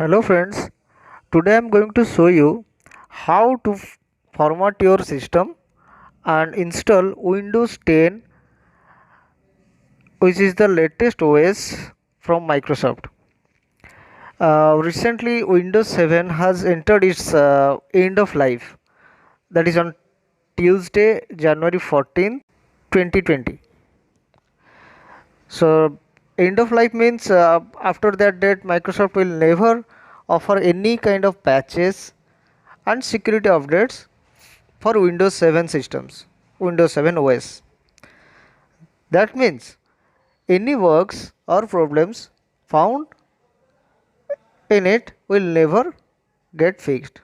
Hello friends, today I am going to show you how to format your system and install Windows 10, which is the latest OS from Microsoft. Recently Windows 7 has entered its end of life, that is on Tuesday January 14th, 2020. So end of life means after that date Microsoft will never offer any kind of patches and security updates for Windows 7 systems, Windows 7 OS. That means any bugs or problems found in it will never get fixed.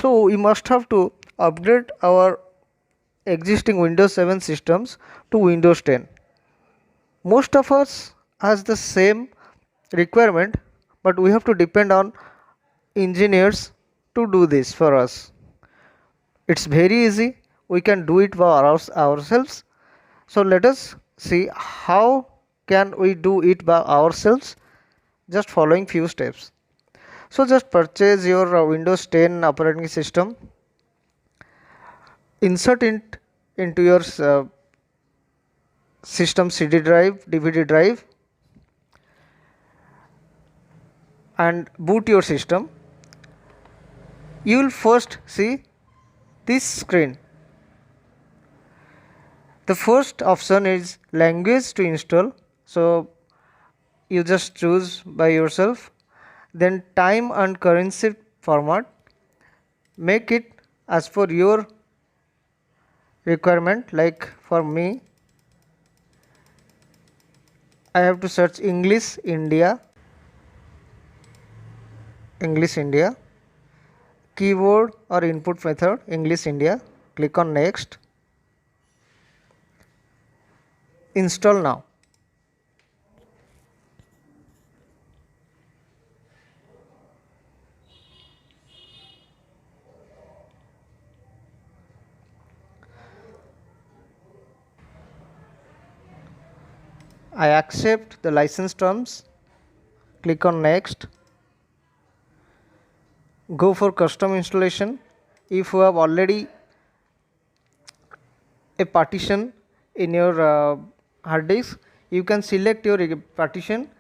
So we must have to upgrade our existing Windows 7 systems to Windows 10. Most of us has the same requirement, but we have to depend on engineers to do this for us. It's very easy. We can do it by ourselves. So let us see how can we do it by ourselves, just following few steps. So just purchase your Windows 10 operating system, insert it into your system CD drive, DVD drive, and boot your system. You will first see this screen. The first option is language to install, so you just choose by yourself. Then time and currency format, make it as per your requirement. Like for me, I have to search English India. Keyboard or input method English India. Click on next. Install now. I accept the license terms. Click on next. Go for custom installation. If you have already a partition in your hard disk, you can select your partition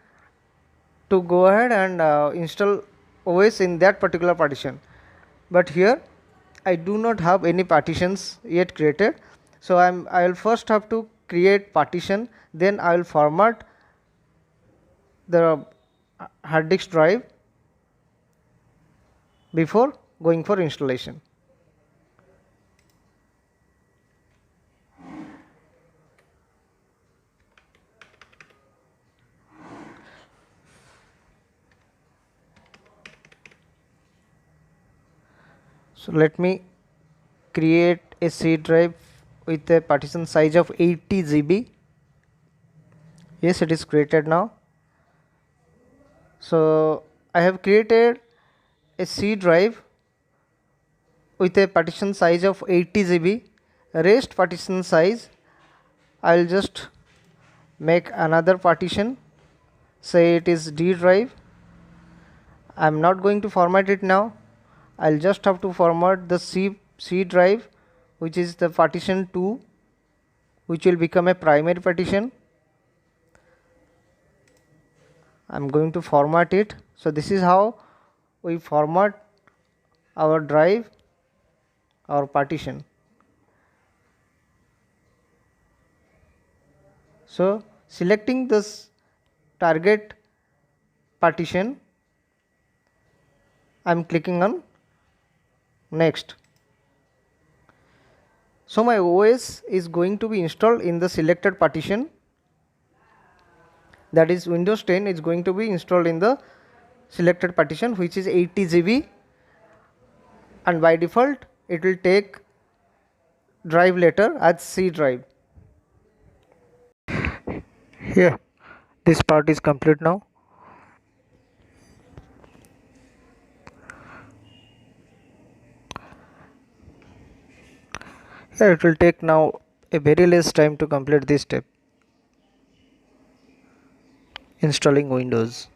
to go ahead and install OS in that particular partition. But here I do not have any partitions yet created, so I will first have to create partition, then I will format the hard disk drive before going for installation. So let me create a C drive with a partition size of 80 GB. Yes, it is created now. So I have created a C drive with a partition size of 80 GB. Rest partition size, I will just make another partition, say it is D drive. I am not going to format it now. I'll just have to format the C drive, which is the partition 2, which will become a primary partition. I'm going to format it. So this is how we format our drive, our partition. So selecting this target partition, I'm clicking on next. So my OS is going to be installed in the selected partition, that is Windows 10 is going to be installed in the selected partition, which is 80 GB, and by default it will take drive later as C drive. Here, this part is complete now. Here it will take now a very less time to complete this step, installing Windows.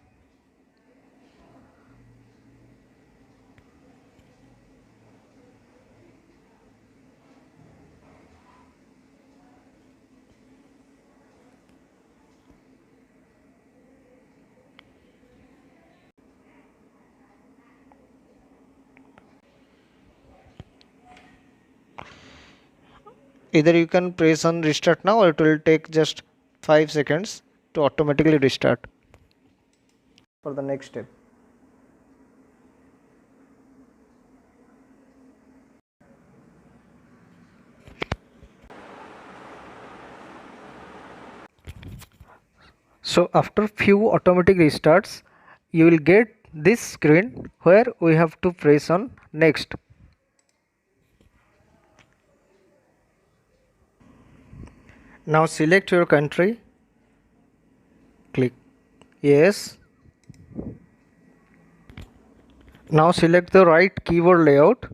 Either you can press on restart now, or it will take just 5 seconds to automatically restart for the next step. So after few automatic restarts, you will get this screen where we have to press on next. Now select your country, click yes. Now select the right keyboard layout.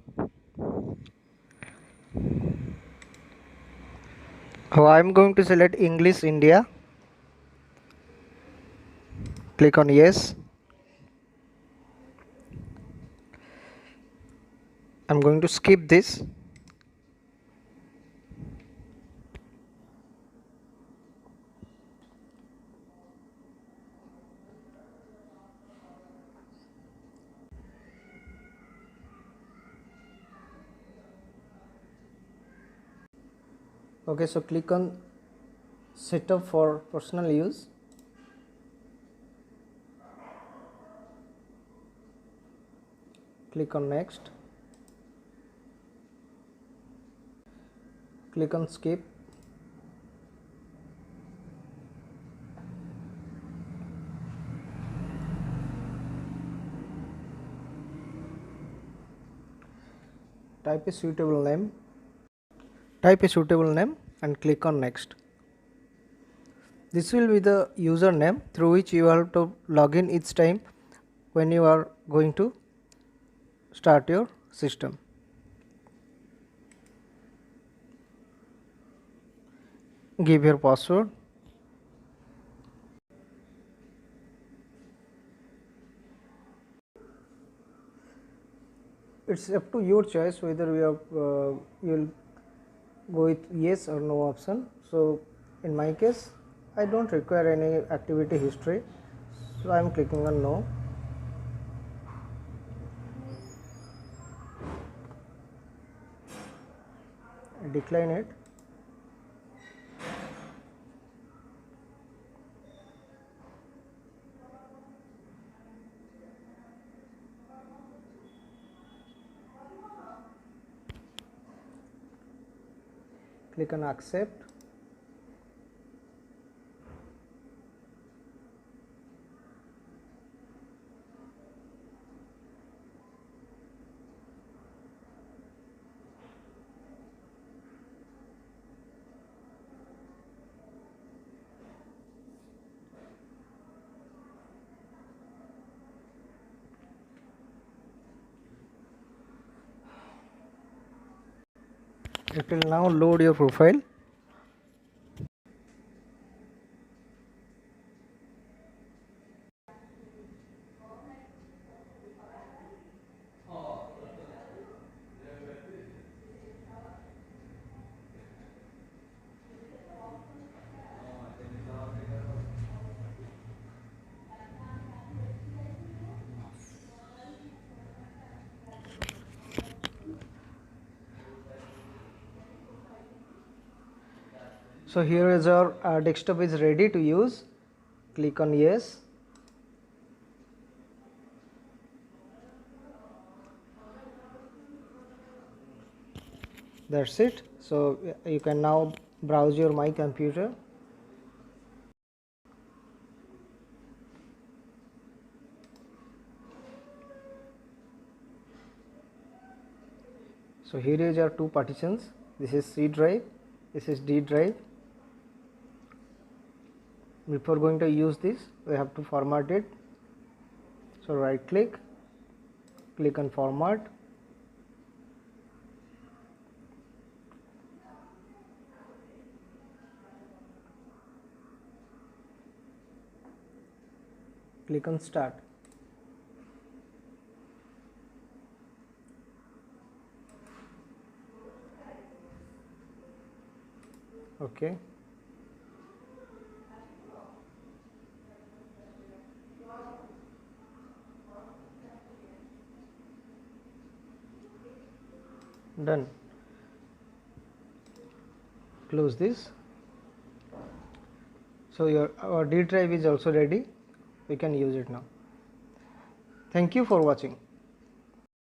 I am going to select English India. Click on yes. I'm going to skip this. Okay, so click on setup for personal use. Click on next. Click on skip. Type a suitable name. Type a suitable name and click on next. This will be the username through which you have to log in each time when you are going to start your system. Give your password. It's up to your choice whether you'll go with yes or no option. So in my case, I don't require any activity history, so I am clicking on no. Decline it. Click on accept. It will now load your profile. So here is our desktop is ready to use. Click on yes. That's it. So you can now browse your My Computer. So here is our two partitions. This is C drive, this is D drive. Before going to use this, we have to format it. So right click, click on format. Click on start. Okay. Done. close this. So our D drive is also ready. We can use it now. Thank you for watching.